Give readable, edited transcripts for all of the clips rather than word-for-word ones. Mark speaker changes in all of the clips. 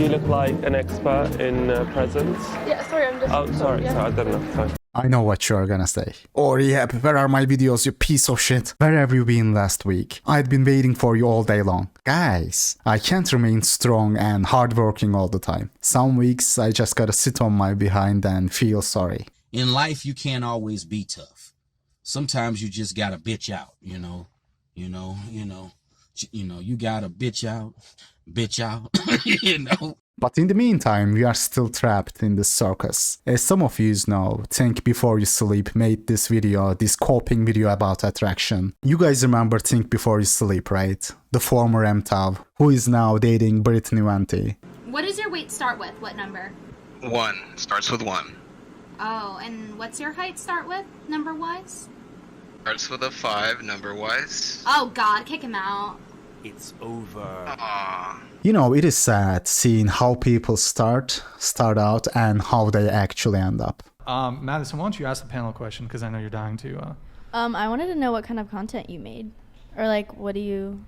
Speaker 1: you look like an expert in presents.
Speaker 2: Yeah, sorry, I'm just...
Speaker 1: Oh, sorry,
Speaker 2: yeah.
Speaker 1: sorry, I don't know. Sorry.
Speaker 3: I know what you're gonna say. Oh yeah, where are my videos, you piece of shit? Where have you been last week? I'd been waiting for you all day long. Guys, I can't remain strong and hardworking all the time. Some weeks I just gotta sit on my behind and feel sorry.
Speaker 4: In life, you can't always be tough. Sometimes you just gotta bitch out, you know, you gotta bitch out, you know.
Speaker 3: But in the meantime, we are still trapped in this circus. As some of you know, Think Before You Sleep made this video, this coping video about attraction. You guys remember Think Before You Sleep, right? The former MTAV, who is now dating Brittany.
Speaker 5: What does your weight start with? What number?
Speaker 6: 1. Starts with 1.
Speaker 5: Oh, and what's your height start with, number-wise?
Speaker 6: Starts with a 5, number-wise.
Speaker 5: Oh god, kick him out.
Speaker 7: It's over.
Speaker 6: Aww.
Speaker 3: You know, it is sad seeing how people start out and how they actually end up.
Speaker 8: Madison, why don't you ask the panel a question, because I know you're dying to.
Speaker 2: I wanted to know what kind of content you made. Or, like, what do you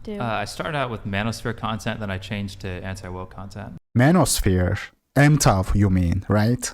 Speaker 2: do?
Speaker 9: I started out with manosphere content, then I changed to anti-woke content.
Speaker 3: Manosphere? MTAV, you mean, right?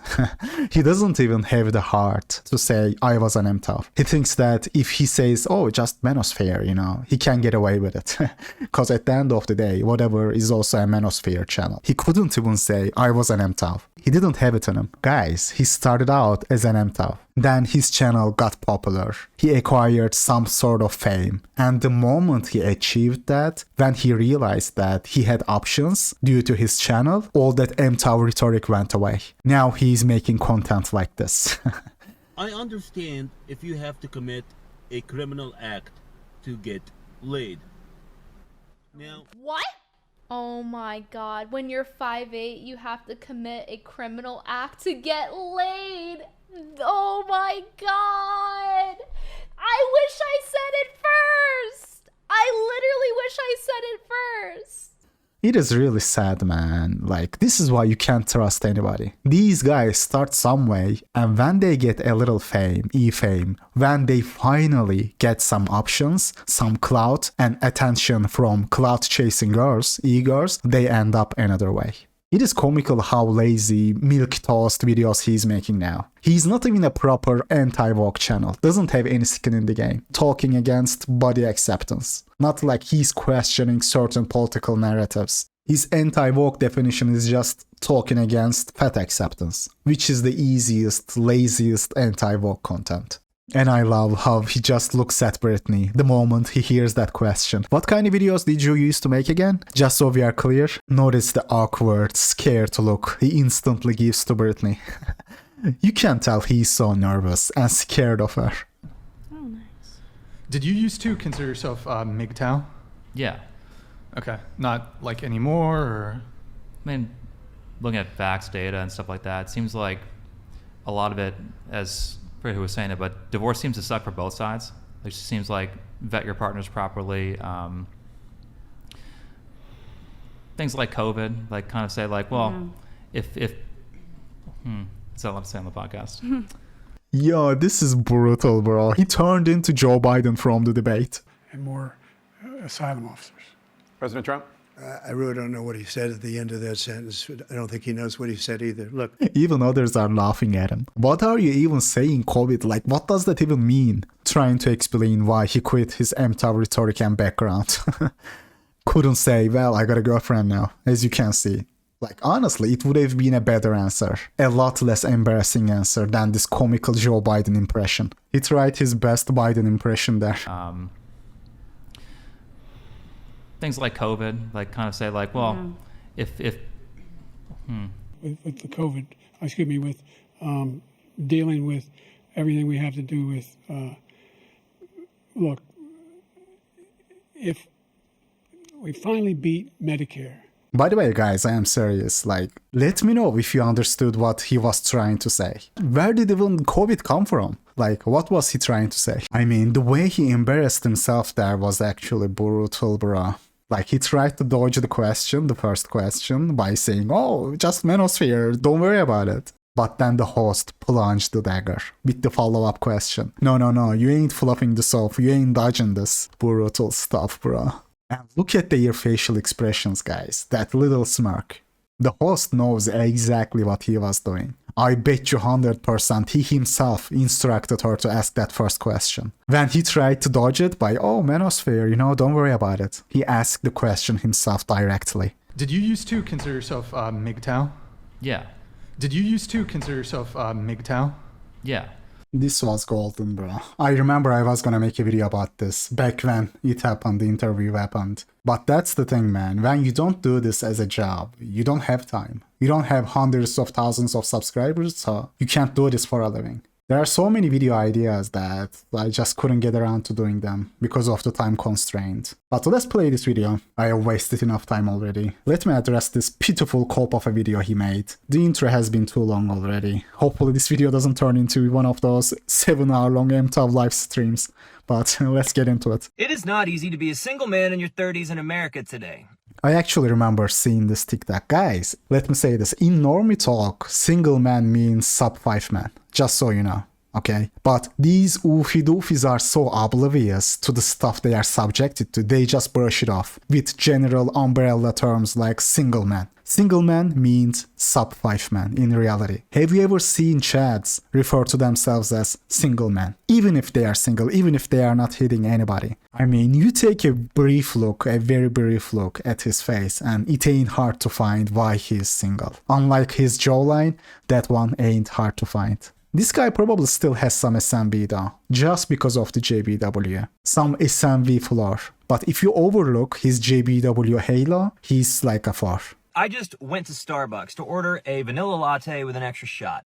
Speaker 3: He doesn't even have the heart to say, I was an MTAV. He thinks that if he says, oh, just manosphere, you know, he can get away with it. Because at the end of the day, whatever is also a manosphere channel. He couldn't even say, I was an MTAV. He didn't have it in him. Guys, he started out as an MTAV. Then his channel got popular. He acquired some sort of fame. And the moment he achieved that, when he realized that he had options due to his channel, all that MTAV rhetoric went away. Now he's making content like this.
Speaker 10: I understand if you have to commit a criminal act to get laid. Now...
Speaker 2: What? Oh my god, when you're 5'8", you have to commit a criminal act to get laid. Oh my god. I wish I said it first. I literally wish I said it first.
Speaker 3: It is really sad, man. Like, this is why you can't trust anybody. These guys start some way, and when they get a little fame, e-fame, when they finally get some options, some clout, and attention from clout-chasing girls, e-girls, they end up another way. It is comical how lazy, milquetoast videos he's making now. He's not even a proper anti-woke channel, doesn't have any skin in the game, talking against body acceptance. Not like he's questioning certain political narratives. His anti-woke definition is just talking against fat acceptance, which is the easiest, laziest anti-woke content. And I love how he just looks at Brittany the moment he hears that question. What kind of videos did you used to make again? Just so we are clear, notice the awkward, scared look he instantly gives to Brittany. You can tell he's so nervous and scared of her.
Speaker 2: Oh, nice.
Speaker 8: Did you used to consider yourself MGTOW?
Speaker 9: Yeah.
Speaker 8: Okay. Not like anymore, or?
Speaker 9: I mean, looking at facts, data, and stuff like that, it seems like a lot of it, as Brittany was saying it, but divorce seems to suck for both sides. It just seems like vet your partners properly. Things like COVID, like kind of say like, well, if that's all I'm saying on the podcast.
Speaker 3: Yo, this is brutal, bro. He turned into Joe Biden from the debate.
Speaker 11: And more asylum officers.
Speaker 7: President Trump?
Speaker 11: I really don't know what he said at the end of that sentence. I don't think he knows what he said either. Look.
Speaker 3: Even others are laughing at him. What are you even saying, COVID? Like, what does that even mean? Trying to explain why he quit his MTAV rhetoric and background. Couldn't say, well, I got a girlfriend now, as you can see. Like, honestly, it would have been a better answer. A lot less embarrassing answer than this comical Joe Biden impression. He tried his best Biden impression there.
Speaker 9: Things like COVID, like kind of say like, well, if
Speaker 11: With the COVID, with dealing with everything we have to do with, look, if we finally beat Medicare.
Speaker 3: By the way, guys, I am serious. Like, let me know if you understood what he was trying to say. Where did even COVID come from? Like, what was he trying to say? I mean, the way he embarrassed himself there was actually brutal, bro. Like, he tried to dodge the first question, by saying, oh, just manosphere, don't worry about it. But then the host plunged the dagger with the follow-up question. No, you ain't fluffing this off, you ain't dodging this. Brutal stuff, bro. And look at their facial expressions, guys. That little smirk. The host knows exactly what he was doing. I bet you 100% he himself instructed her to ask that first question. When he tried to dodge it by, oh, manosphere, don't worry about it, he asked the question himself directly.
Speaker 8: Did you used to consider yourself MGTOW?
Speaker 9: Yeah.
Speaker 8: Did you used to consider yourself MGTOW?
Speaker 9: Yeah.
Speaker 3: This was golden, bro. I remember I was gonna make a video about this back when it happened, the interview happened. But that's the thing, man. When you don't do this as a job, you don't have time. You don't have hundreds of thousands of subscribers, so you can't do this for a living. There are so many video ideas that I just couldn't get around to doing them because of the time constraint. But let's play this video. I have wasted enough time already. Let me address this pitiful cope of a video he made. The intro has been too long already. Hopefully this video doesn't turn into one of those 7-hour-long MTV live streams. But let's get into it.
Speaker 12: It is not easy to be a single man in your 30s in America today.
Speaker 3: I actually remember seeing this TikTok. Guys, let me say this. In normie talk, single man means sub 5 man. Just so you know. Okay? But these oofy doofies are so oblivious to the stuff they are subjected to, they just brush it off with general umbrella terms like single man. Single man means sub 5 man in reality. Have you ever seen chads refer to themselves as single man? Even if they are single, even if they are not hitting anybody. I mean, you take a brief look, a very brief look at his face, and it ain't hard to find why he is single. Unlike his jawline, that one ain't hard to find. This guy probably still has some SMV though, just because of the JBW. Some SMV floor. But if you overlook his JBW halo, he's like a 4.
Speaker 12: I just went to Starbucks to order a vanilla latte with an extra shot.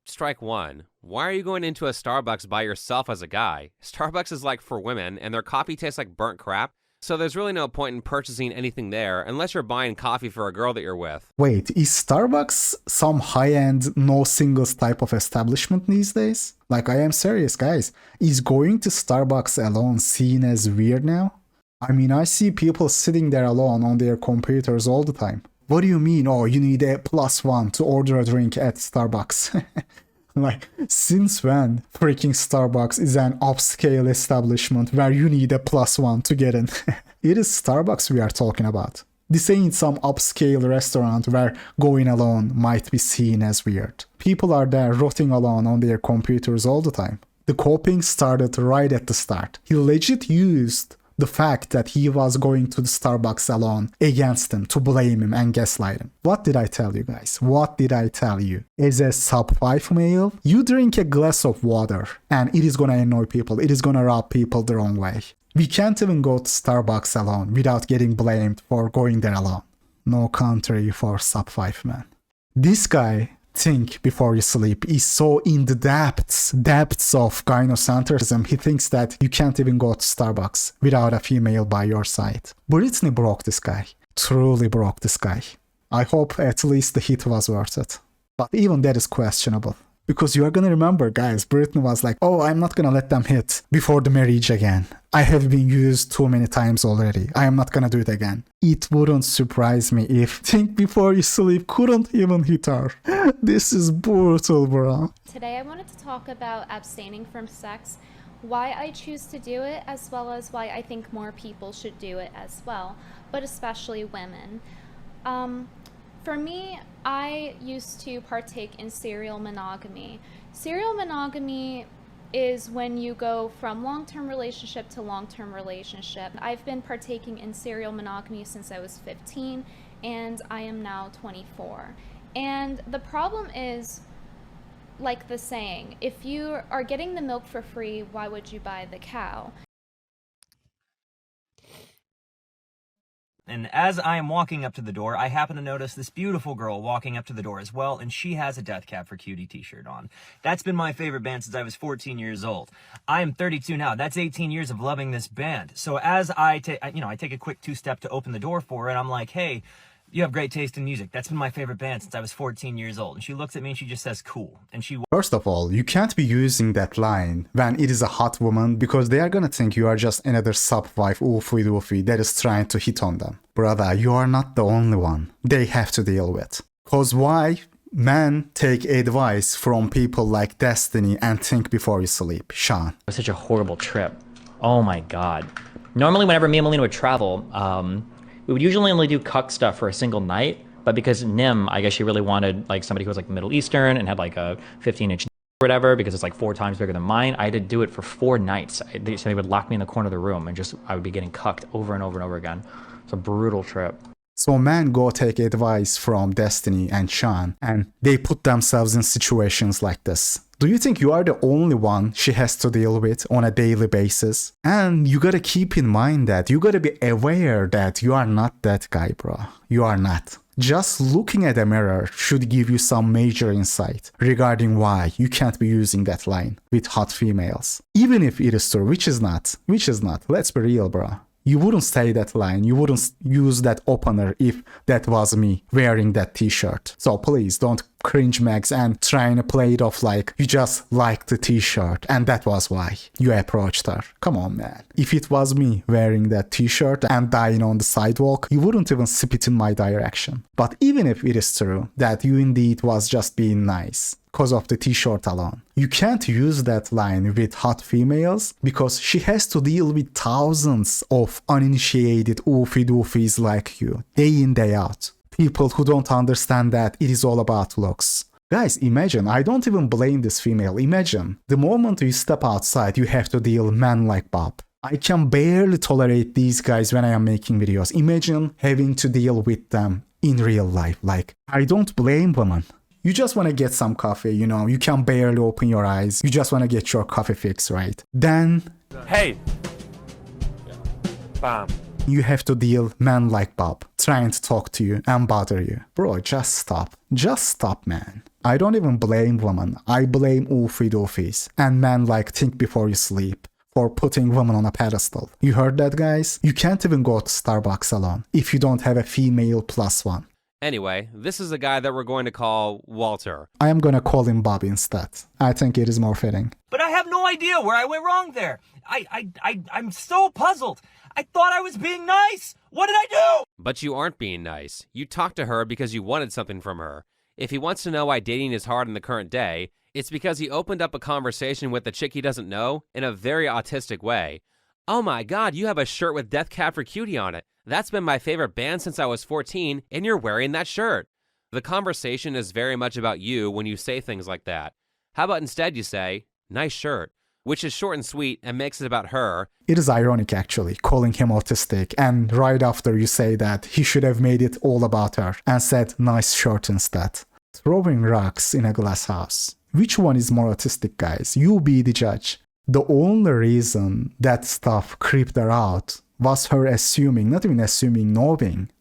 Speaker 13: Strike one. Why are you going into a Starbucks by yourself as a guy? Starbucks is like for women, and their coffee tastes like burnt crap, so there's really no point in purchasing anything there unless you're buying coffee for a girl that you're with.
Speaker 3: Wait, is Starbucks some high-end, no singles type of establishment these days? Like, I am serious, guys. Is going to Starbucks alone seen as weird now? I mean, I see people sitting there alone on their computers all the time. What do you mean, oh, you need a +1 to order a drink at Starbucks? Like, since when freaking Starbucks is an upscale establishment where you need a +1 to get in? It is Starbucks we are talking about. This ain't some upscale restaurant where going alone might be seen as weird. People are there rotting alone on their computers all the time. The coping started right at the start. He legit used the fact that he was going to the Starbucks alone against him to blame him and gaslight him. What did I tell you guys? What did I tell you? As a sub 5 male, you drink a glass of water and it is gonna annoy people. It is gonna rub people the wrong way. We can't even go to Starbucks alone without getting blamed for going there alone. No country for sub 5 man. This guy, think before you sleep, is so in the depths of gynocentrism, he thinks that you can't even go to Starbucks without a female by your side. Brittany broke this guy. Truly broke this guy. I hope at least the hit was worth it. But even that is questionable. Because you are gonna remember, guys, Brittany was like, oh, I'm not gonna let them hit before the marriage again. I have been used too many times already. I am not gonna do it again. It wouldn't surprise me if Think Before You Sleep couldn't even hit her. This is brutal, bro.
Speaker 2: Today I wanted to talk about abstaining from sex, why I choose to do it, as well as why I think more people should do it as well, but especially women. For me, I used to partake in serial monogamy. Serial monogamy is when you go from long-term relationship to long-term relationship. I've been partaking in serial monogamy since I was 15, and I am now 24. And the problem is, like the saying, if you are getting the milk for free, why would you buy the cow?
Speaker 12: And as I am walking up to the door, I happen to notice this beautiful girl walking up to the door as well, and she has a Death Cab for Cutie t-shirt on. That's been my favorite band since I was 14 years old. I am 32 now. That's 18 years of loving this band. So as I take a quick 2-step to open the door for her, and I'm like, hey, you have great taste in music. That's been my favorite band since I was 14 years old. And she looks at me and she just says, cool. And she...
Speaker 3: First of all, you can't be using that line when it is a hot woman because they are gonna think you are just another sub-5 oofy that is trying to hit on them. Brother, you are not the only one they have to deal with. Cause why? Men take advice from people like Destiny and Think Before You Sleep. Sean.
Speaker 14: It was such a horrible trip. Oh my god. Normally whenever me and Melina would travel, we would usually only do cuck stuff for a single night, But because Nim, I guess she really wanted like somebody who was like Middle Eastern and had like a 15-inch or whatever, because it's like 4 times bigger than mine, I had to do it for 4 nights. So they would lock me in the corner of the room and I would be getting cucked over and over and over again. It's a brutal trip.
Speaker 3: So men go take advice from Destiny and Sean, and they put themselves in situations like this. Do you think you are the only one she has to deal with on a daily basis? And you gotta keep in mind that you gotta be aware that you are not that guy, bro. You are not. Just looking at a mirror should give you some major insight regarding why you can't be using that line with hot females. Even if it is true, which is not. Let's be real, bro. You wouldn't say that line, you wouldn't use that opener if that was me wearing that t-shirt. So please don't cringe Max and trying to play it off like you just liked the t-shirt and that was why you approached her. Come on, man. If it was me wearing that t-shirt and dying on the sidewalk, you wouldn't even spit in my direction. But even if it is true that you indeed was just being nice because of the t-shirt alone, you can't use that line with hot females because she has to deal with thousands of uninitiated oofy doofies like you, day in, day out. People who don't understand that it is all about looks. Guys, imagine, I don't even blame this female, imagine, the moment you step outside you have to deal men like Bob. I can barely tolerate these guys when I am making videos. Imagine having to deal with them in real life. Like, I don't blame women. You just want to get some coffee, you know, you can barely open your eyes, you just want to get your coffee fix, right? Then,
Speaker 1: hey, bam.
Speaker 3: You have to deal men like Bob, trying to talk to you and bother you. Bro, just stop. Just stop, man. I don't even blame women. I blame oofy doofies and men like Think Before You Sleep for putting women on a pedestal. You heard that, guys? You can't even go to Starbucks alone if you don't have a female plus one.
Speaker 13: Anyway, this is a guy that we're going to call Walter.
Speaker 3: I am gonna call him Bob instead. I think it is more fitting.
Speaker 12: But I have no idea where I went wrong there. I'm so puzzled. I thought I was being nice. What did I do?
Speaker 13: But you aren't being nice. You talked to her because you wanted something from her. If he wants to know why dating is hard in the current day, it's because he opened up a conversation with the chick he doesn't know in a very autistic way. Oh my god, you have a shirt with Death Cab for Cutie on it. That's been my favorite band since I was 14, and you're wearing that shirt. The conversation is very much about you when you say things like that. How about instead you say, nice shirt, which is short and sweet and makes it about her.
Speaker 3: It is ironic actually, calling him autistic, and right after you say that, he should have made it all about her and said nice shirt instead. Throwing rocks in a glass house. Which one is more autistic, guys? You be the judge. The only reason that stuff creeped her out was her assuming, not even assuming,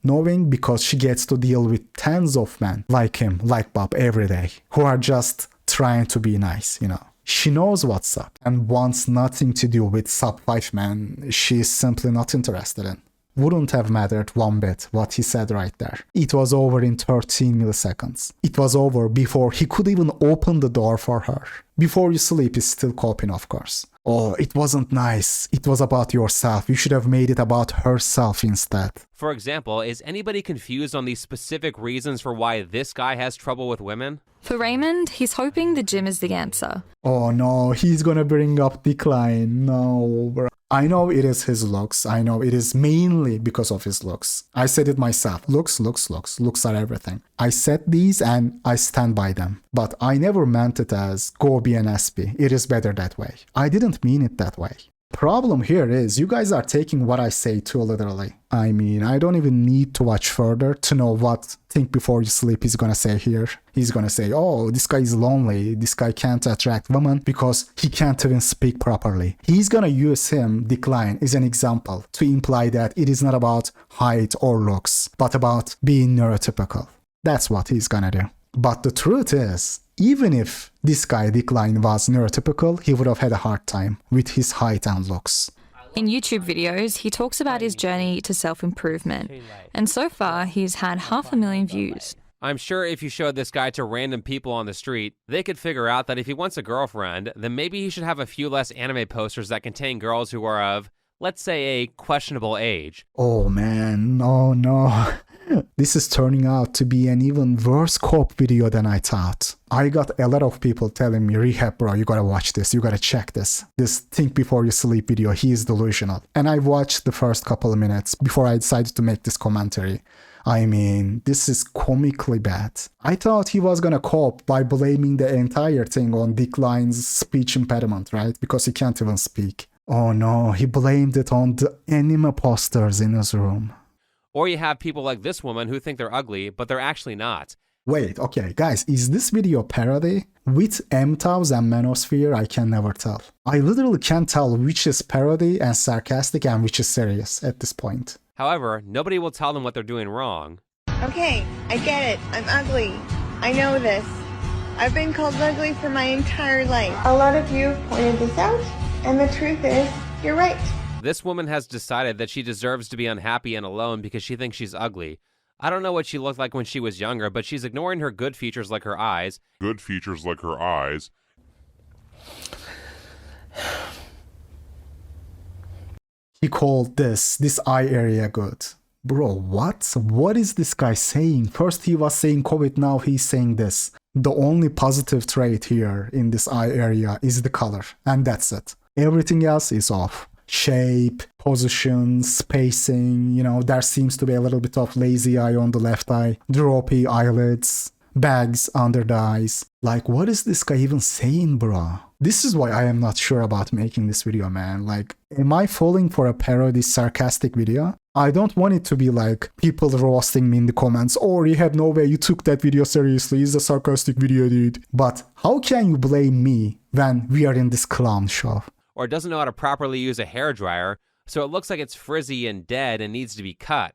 Speaker 3: knowing because she gets to deal with tens of men like him, like Bob, every day, who are just trying to be nice, you know. She knows what's up and wants nothing to do with sub-5 men she's simply not interested in. Wouldn't have mattered one bit what he said right there. It was over in 13 milliseconds. It was over before he could even open the door for her. Before You Sleep is still coping, of course. Oh, it wasn't nice. It was about yourself. You should have made it about herself instead.
Speaker 13: For example, is anybody confused on the specific reasons for why this guy has trouble with women?
Speaker 15: For Raymond, he's hoping the gym is the answer.
Speaker 3: Oh no, he's gonna bring up decline. No, bro. I know it is his looks. I know it is mainly because of his looks. I said it myself. Looks. Looks are everything. I said these and I stand by them. But I never meant it as go be an SP. It is better that way. I didn't mean it that way. Problem here is you guys are taking what I say too literally. I mean, I don't even need to watch further to know what Think Before You Sleep is gonna say here. He's gonna say, oh, this guy is lonely, this guy can't attract women because he can't even speak properly. He's gonna use him, Decline, as an example to imply that it is not about height or looks, but about being neurotypical. That's what he's gonna do. But the truth is, even if this guy Decline was neurotypical, he would have had a hard time with his height and looks.
Speaker 15: In YouTube videos, he talks about his journey to self-improvement, and so far he's had 500,000 views.
Speaker 13: I'm sure if you showed this guy to random people on the street, they could figure out that if he wants a girlfriend, then maybe he should have a few less anime posters that contain girls who are of, let's say, a questionable age.
Speaker 3: Oh man, oh no. This is turning out to be an even worse cope video than I thought. I got a lot of people telling me, Rehab bro, you gotta watch this, you gotta check this. This Think Before You Sleep video, he is delusional. And I watched the first couple of minutes before I decided to make this commentary. I mean, this is comically bad. I thought he was gonna cope by blaming the entire thing on Decline's speech impediment, right? Because he can't even speak. Oh no, he blamed it on the anime posters in his room.
Speaker 13: Or you have people like this woman who think they're ugly, but they're actually not.
Speaker 3: Wait, okay, guys, is this video parody? With MTOWs and Manosphere, I can never tell. I literally can't tell which is parody and sarcastic and which is serious at this point.
Speaker 13: However, nobody will tell them what they're doing wrong.
Speaker 16: Okay, I get it. I'm ugly. I know this. I've been called ugly for my entire life. A lot of you have pointed this out, and the truth is, you're right.
Speaker 13: This woman has decided that she deserves to be unhappy and alone because she thinks she's ugly. I don't know what she looked like when she was younger, but she's ignoring her good features like her eyes.
Speaker 3: He called this eye area good. Bro, what? What is this guy saying? First he was saying COVID, now he's saying this. The only positive trait here in this eye area is the color, and that's it. Everything else is off. Shape, position, spacing, you know, there seems to be a little bit of lazy eye on the left eye, droopy eyelids, bags under the eyes. Like, what is this guy even saying, bro? This is why I am not sure about making this video, man. Like, am I falling for a parody sarcastic video? I don't want it to be like people roasting me in the comments, or you have no way you took that video seriously, it's a sarcastic video, dude. But how can you blame me when we are in this clown show?
Speaker 13: Or doesn't know how to properly use a hairdryer, so it looks like it's frizzy and dead and needs to be cut.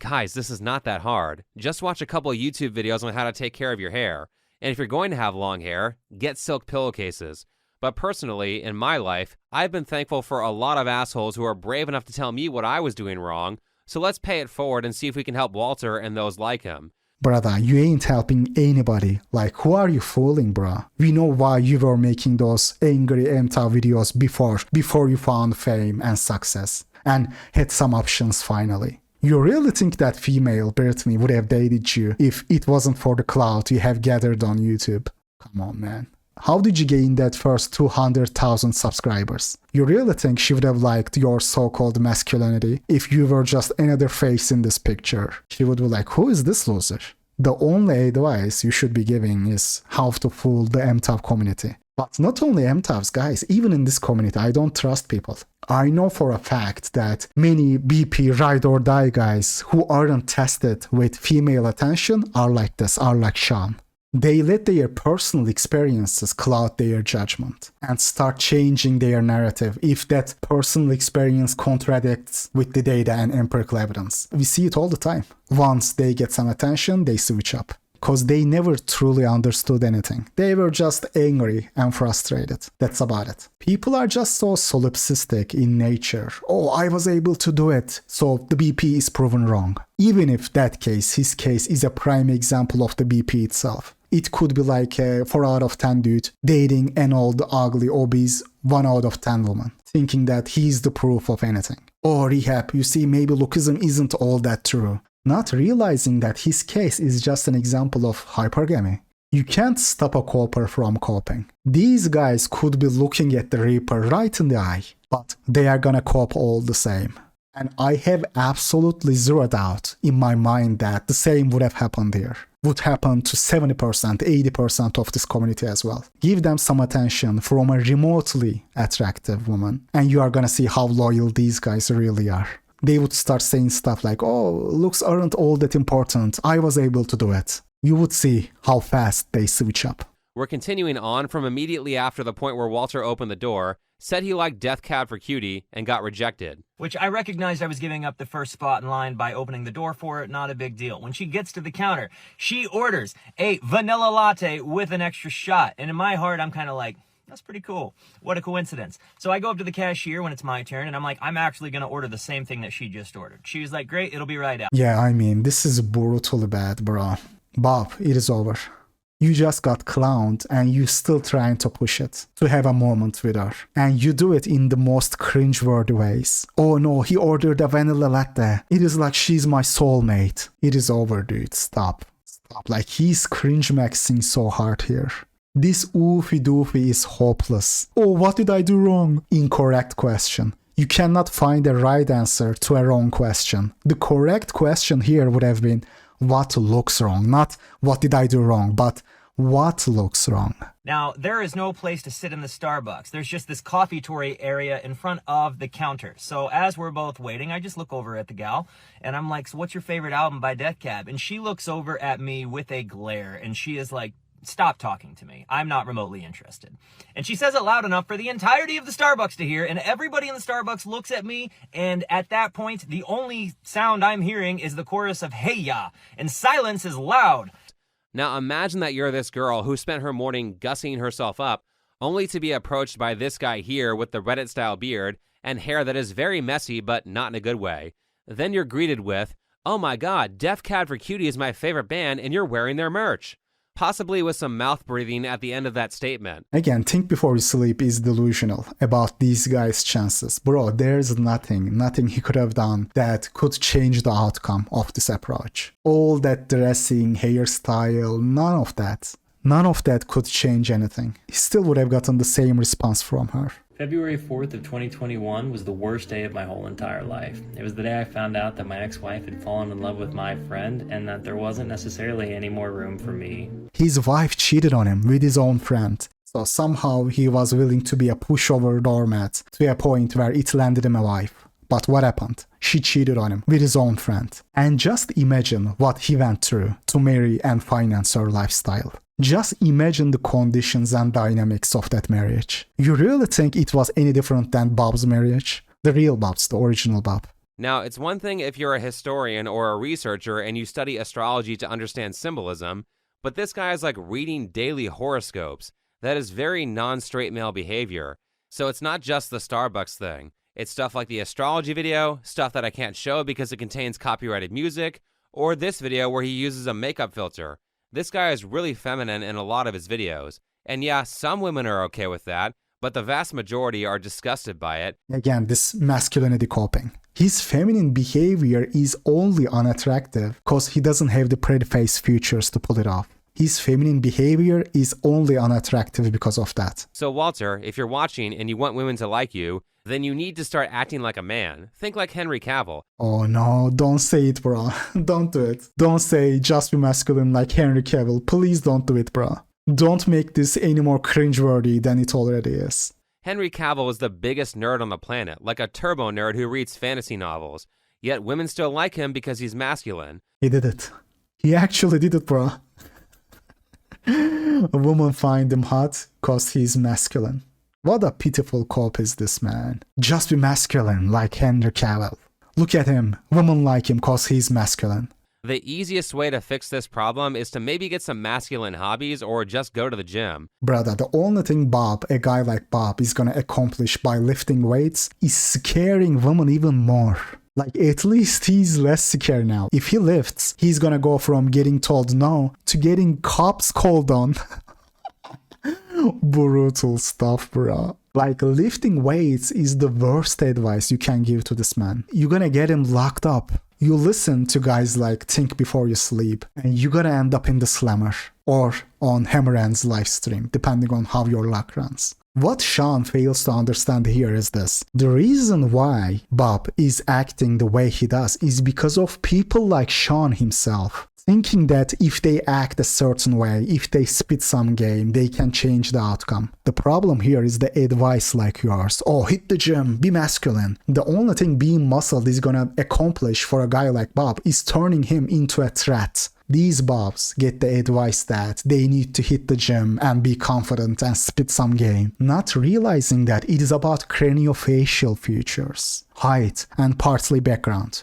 Speaker 13: Guys, this is not that hard. Just watch a couple of YouTube videos on how to take care of your hair. And if you're going to have long hair, get silk pillowcases. But personally, in my life, I've been thankful for a lot of assholes who are brave enough to tell me what I was doing wrong, so let's pay it forward and see if we can help Walter and those like him.
Speaker 3: Brother, you ain't helping anybody. Like, who are you fooling, bruh? We know why you were making those angry MTA videos before you found fame and success, and had some options finally. You really think that female Brittany would have dated you if it wasn't for the clout you have gathered on YouTube? Come on, man. How did you gain that first 200,000 subscribers? You really think she would have liked your so-called masculinity if you were just another face in this picture? She would be like, who is this loser? The only advice you should be giving is how to fool the MTAV community. But not only MTAVs, guys, even in this community, I don't trust people. I know for a fact that many BP ride or die guys who aren't tested with female attention are like this, are like Sean. They let their personal experiences cloud their judgment and start changing their narrative if that personal experience contradicts with the data and empirical evidence. We see it all the time. Once they get some attention, they switch up. Because they never truly understood anything. They were just angry and frustrated. That's about it. People are just so solipsistic in nature. Oh, I was able to do it, so the BP is proven wrong. Even if that case, his case, is a prime example of the BP itself. It could be like a 4 out of 10 dude dating an old, ugly, obese 1 out of 10 woman, thinking that he's the proof of anything. Or rehab, you see, maybe lookism isn't all that true. Not realizing that his case is just an example of hypergamy. You can't stop a coper from coping. These guys could be looking at the Reaper right in the eye, but they are gonna cope all the same. And I have absolutely zero doubt in my mind that the same would have happened here. Would happen to 70%, 80% of this community as well. Give them some attention from a remotely attractive woman, and you are gonna see how loyal these guys really are. They would start saying stuff like, oh, looks aren't all that important, I was able to do it. You would see how fast they switch up.
Speaker 13: We're continuing on from immediately after the point where Walter opened the door, said he liked Death Cab for Cutie, and got rejected.
Speaker 12: Which I recognized I was giving up the first spot in line by opening the door for it, not a big deal. When she gets to the counter, she orders a vanilla latte with an extra shot. And in my heart, I'm kind of like, that's pretty cool. What a coincidence. So I go up to the cashier when it's my turn, and I'm like, I'm actually going to order the same thing that she just ordered. She was like, great, it'll be right out.
Speaker 3: Yeah, I mean, this is brutally bad, bro. Bob, it is over. You just got clowned and you still trying to push it, to have a moment with her. And you do it in the most cringeworthy ways. Oh no, he ordered a vanilla latte. It is like she's my soulmate. It is over, dude. Stop. Stop. Like, he's cringe-maxing so hard here. This oofy doofy is hopeless. Oh, what did I do wrong? Incorrect question. You cannot find a right answer to a wrong question. The correct question here would have been, what looks wrong? Not what did I do wrong, but what looks wrong?
Speaker 12: Now, there is no place to sit in the Starbucks. There's just this coffeetory area in front of the counter. So as we're both waiting, I just look over at the gal and I'm like, so what's your favorite album by Death Cab? And she looks over at me with a glare and she is like, stop talking to me. I'm not remotely interested. And she says it loud enough for the entirety of the Starbucks to hear, and everybody in the Starbucks looks at me, and at that point, the only sound I'm hearing is the chorus of "Hey Ya," and silence is loud.
Speaker 13: Now imagine that you're this girl who spent her morning gussying herself up, only to be approached by this guy here with the Reddit-style beard and hair that is very messy but not in a good way. Then you're greeted with, "Oh my god, Def Cad for Cutie is my favorite band and you're wearing their merch." Possibly with some mouth breathing at the end of that statement.
Speaker 3: Again, think before you sleep is delusional about these guys' chances. Bro, there's nothing he could have done that could change the outcome of this approach. All that dressing, hairstyle, none of that could change anything. He still would have gotten the same response from her.
Speaker 17: February 4th of 2021 was the worst day of my whole entire life. It was the day I found out that my ex-wife had fallen in love with my friend and that there wasn't necessarily any more room for me.
Speaker 3: His wife cheated on him with his own friend. So somehow he was willing to be a pushover doormat to a point where it landed him a wife. But what happened? She cheated on him with his own friend. And just imagine what he went through to marry and finance her lifestyle. Just imagine the conditions and dynamics of that marriage. You really think it was any different than Bob's marriage? The real Bob's, the original Bob.
Speaker 13: Now, it's one thing if you're a historian or a researcher and you study astrology to understand symbolism, but this guy is like reading daily horoscopes. That is very non-straight male behavior. So it's not just the Starbucks thing. It's stuff like the astrology video, stuff that I can't show because it contains copyrighted music, or this video where he uses a makeup filter. This guy is really feminine in a lot of his videos. And yeah, some women are okay with that, but the vast majority are disgusted by it.
Speaker 3: Again, this masculinity coping. His feminine behavior is only unattractive because he doesn't have the pretty face features to pull it off. His feminine behavior is only unattractive because of that.
Speaker 13: So Walter, if you're watching and you want women to like you, then you need to start acting like a man. Think like Henry Cavill.
Speaker 3: Oh no, don't say it, bro. Don't do it. Don't say just be masculine like Henry Cavill. Please don't do it, bro. Don't make this any more cringeworthy than it already is.
Speaker 13: Henry Cavill is the biggest nerd on the planet, like a turbo nerd who reads fantasy novels. Yet women still like him because he's masculine.
Speaker 3: He did it. He actually did it, bro. A woman find him hot because he's masculine. What a pitiful cope is this man. Just be masculine like Henry Cavill. Look at him. Women like him because he's masculine.
Speaker 13: The easiest way to fix this problem is to maybe get some masculine hobbies or just go to the gym.
Speaker 3: Brother, the only thing a guy like Bob, is gonna accomplish by lifting weights is scaring women even more. Like, at least he's less scared now. If he lifts, he's gonna go from getting told no to getting cops called on. Brutal stuff, bro. Like, lifting weights is the worst advice you can give to this man. You're gonna get him locked up. You listen to guys like Think Before You Sleep, and you're gonna end up in the Slammer or on Hammerhand's live stream, depending on how your luck runs. What Sean fails to understand here is this. The reason why Bob is acting the way he does is because of people like Sean himself. Thinking that if they act a certain way, if they spit some game, they can change the outcome. The problem here is the advice like yours. Oh, hit the gym, be masculine. The only thing being muscled is gonna accomplish for a guy like Bob is turning him into a threat. These Bobs get the advice that they need to hit the gym and be confident and spit some game, not realizing that it is about craniofacial features, height, and partly background.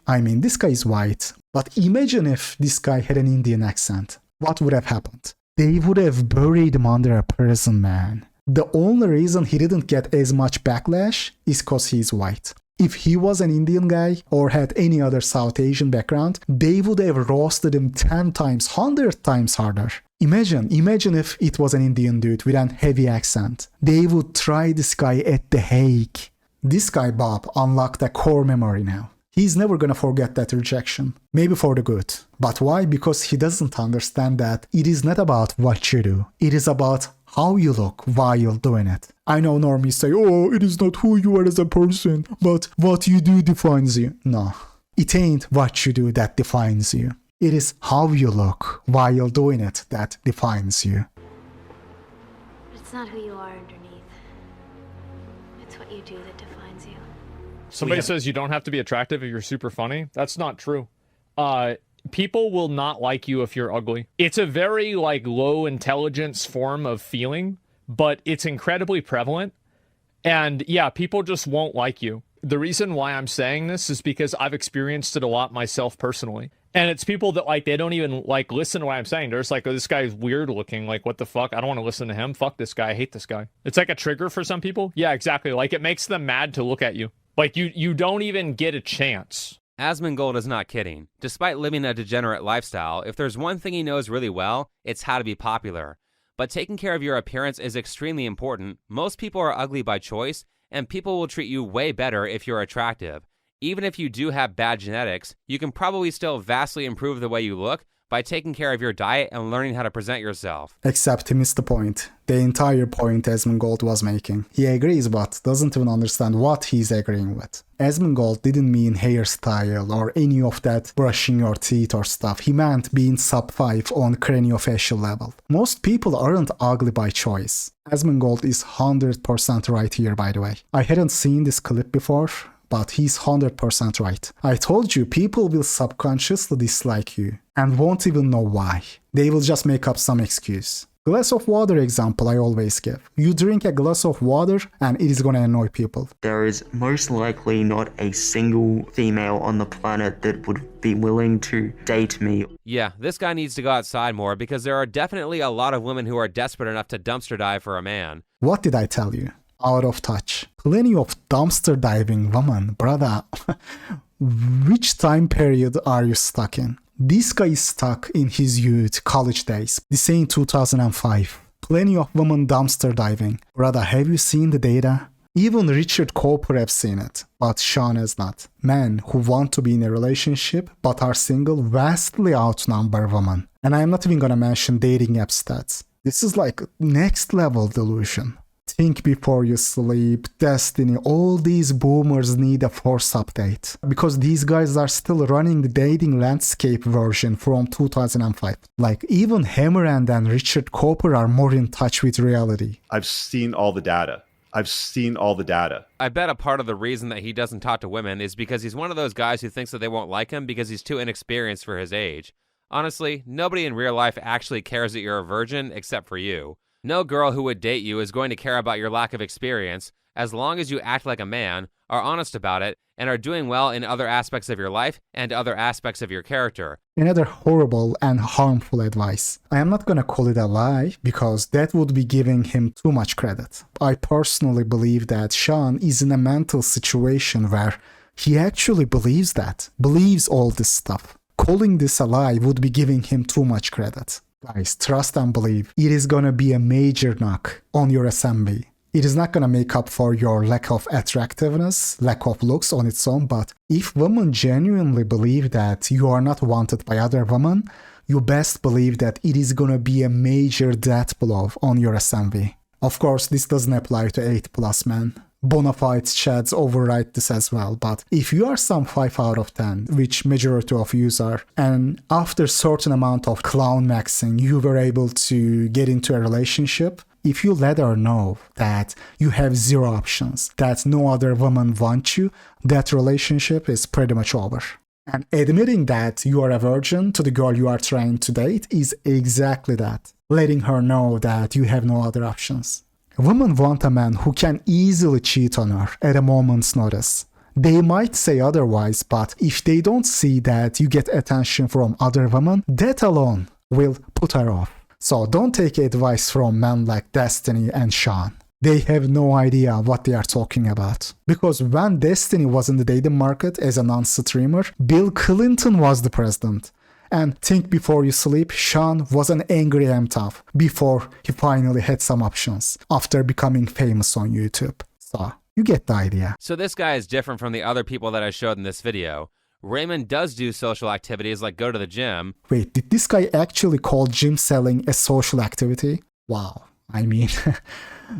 Speaker 3: I mean, this guy is white, but imagine if this guy had an Indian accent. What would have happened? They would have buried him under a prison, man. The only reason he didn't get as much backlash is because he's white. If he was an Indian guy or had any other South Asian background, they would have roasted him 10 times, 100 times harder. Imagine if it was an Indian dude with a heavy accent. They would try this guy at The Hague. This guy Bob unlocked a core memory now. He's never gonna forget that rejection. Maybe for the good. But why? Because he doesn't understand that it is not about what you do. It is about how you look while doing it. I know normies say, oh, it is not who you are as a person, but what you do defines you. No, it ain't what you do that defines you. It is how you look while doing it that defines you.
Speaker 18: It's not who you are underneath. It's what you do that defines you.
Speaker 19: Somebody says you don't have to be attractive if you're super funny. That's not true. People will not like you if you're ugly. It's a very like low intelligence form of feeling, but it's incredibly prevalent. And yeah, people just won't like you. The reason why I'm saying this is because I've experienced it a lot myself personally. And it's people that like, they don't even like listen to what I'm saying. They're just like, oh, this guy's weird looking. Like, what the fuck? I don't want to listen to him. Fuck this guy. I hate this guy. It's like a trigger for some people. Yeah, exactly. Like it makes them mad to look at you. Like you don't even get a chance.
Speaker 13: Asmongold is not kidding. Despite living a degenerate lifestyle, if there's one thing he knows really well, it's how to be popular. But taking care of your appearance is extremely important. Most people are ugly by choice, and people will treat you way better if you're attractive. Even if you do have bad genetics, you can probably still vastly improve the way you look by taking care of your diet and learning how to present yourself.
Speaker 3: Except he missed the point. The entire point Asmongold was making. He agrees but doesn't even understand what he's agreeing with. Asmongold didn't mean hairstyle or any of that brushing your teeth or stuff. He meant being sub 5 on craniofacial level. Most people aren't ugly by choice. Asmongold is 100% right here, by the way. I hadn't seen this clip before, but he's 100% right. I told you, people will subconsciously dislike you and won't even know why. They will just make up some excuse. Glass of water example I always give. You drink a glass of water and it is gonna annoy people.
Speaker 20: There is most likely not a single female on the planet that would be willing to date me.
Speaker 13: Yeah, this guy needs to go outside more because there are definitely a lot of women who are desperate enough to dumpster dive for a man.
Speaker 3: What did I tell you? Out of touch. Plenty of dumpster diving women, brother. Which time period are you stuck in? This guy is stuck in his youth, college days. This ain't 2005. Plenty of women dumpster diving. Brother, have you seen the data? Even Richard Cooper have seen it, but Sean has not. Men who want to be in a relationship but are single vastly outnumber women. And I'm not even gonna mention dating app stats. This is like next level delusion. Think before you sleep, Destiny, all these boomers need a force update. Because these guys are still running the dating landscape version from 2005. Like even Hammerand and Richard Cooper are more in touch with reality.
Speaker 7: I've seen all the data.
Speaker 13: I bet a part of the reason that he doesn't talk to women is because he's one of those guys who thinks that they won't like him because he's too inexperienced for his age. Honestly, nobody in real life actually cares that you're a virgin except for you. No girl who would date you is going to care about your lack of experience as long as you act like a man, are honest about it, and are doing well in other aspects of your life and other aspects of your character.
Speaker 3: Another horrible and harmful advice. I am not gonna call it a lie because that would be giving him too much credit. I personally believe that Sean is in a mental situation where he actually believes all this stuff. Calling this a lie would be giving him too much credit. Guys, trust and believe. It is gonna be a major knock on your SMB. It is not gonna make up for your lack of attractiveness, lack of looks on its own, but if women genuinely believe that you are not wanted by other women, you best believe that it is gonna be a major death blow on your SMV. Of course, this doesn't apply to 8+ men. Bonafide chats override this as well, but if you are some 5 out of 10, which majority of yous are, and after certain amount of clown maxing you were able to get into a relationship, if you let her know that you have 0 options, that no other woman wants you, that relationship is pretty much over. And admitting that you are a virgin to the girl you are trying to date is exactly that. Letting her know that you have no other options. Women want a man who can easily cheat on her at a moment's notice. They might say otherwise, but if they don't see that you get attention from other women, that alone will put her off. So don't take advice from men like Destiny and Sean. They have no idea what they are talking about. Because when Destiny was in the dating market as a non-streamer, Bill Clinton was the president. And think before you sleep, Sean was an angry MTF before he finally had some options after becoming famous on YouTube. So, you get the idea.
Speaker 13: So this guy is different from the other people that I showed in this video. Raymond does do social activities like go to the gym.
Speaker 3: Wait, did this guy actually call gym selling a social activity? Wow. I mean,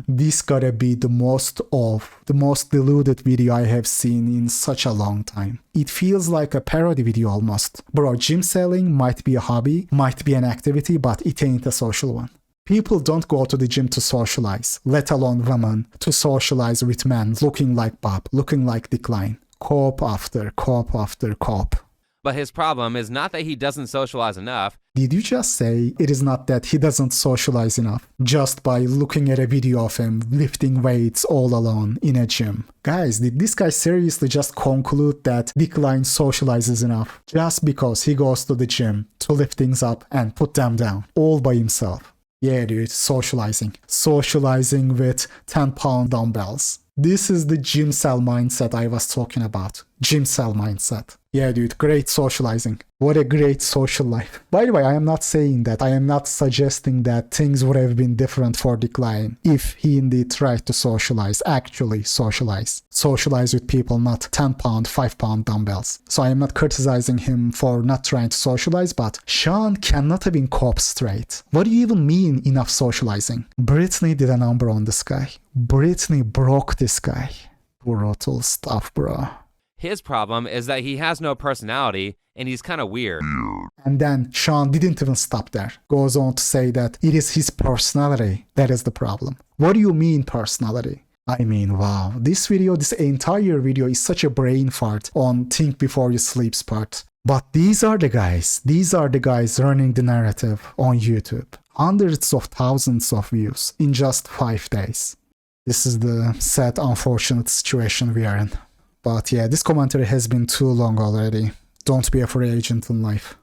Speaker 3: this gotta be the most deluded video I have seen in such a long time. It feels like a parody video almost. Bro, gym selling might be a hobby, might be an activity, but it ain't a social one. People don't go to the gym to socialize, let alone women, to socialize with men looking like Bob, looking like Decline. Cop after cop after cop.
Speaker 13: But his problem is not that he doesn't socialize enough.
Speaker 3: Did you just say it is not that he doesn't socialize enough just by looking at a video of him lifting weights all alone in a gym? Guys, did this guy seriously just conclude that Decline socializes enough just because he goes to the gym to lift things up and put them down all by himself? Yeah, dude, socializing. Socializing with 10-pound dumbbells. This is the gym cell mindset I was talking about. Gym cell mindset. Yeah, dude, great socializing. What a great social life. By the way, I am not saying that. I am not suggesting that things would have been different for Decline if he indeed tried to socialize, actually socialize. Socialize with people, not 10-pound, 5-pound dumbbells. So I am not criticizing him for not trying to socialize, but Sean cannot have been cop straight. What do you even mean enough socializing? Brittany did a number on this guy. Brittany broke this guy. Brutal stuff, bro.
Speaker 13: His problem is that he has no personality and he's kind of weird.
Speaker 3: And then Sean didn't even stop there. Goes on to say that it is his personality that is the problem. What do you mean personality? I mean, wow, this entire video is such a brain fart on think before you sleeps part. But these are the guys running the narrative on YouTube. Hundreds of thousands of views in just 5 days. This is the sad, unfortunate situation we are in. But yeah, this commentary has been too long already. Don't be a free agent in life.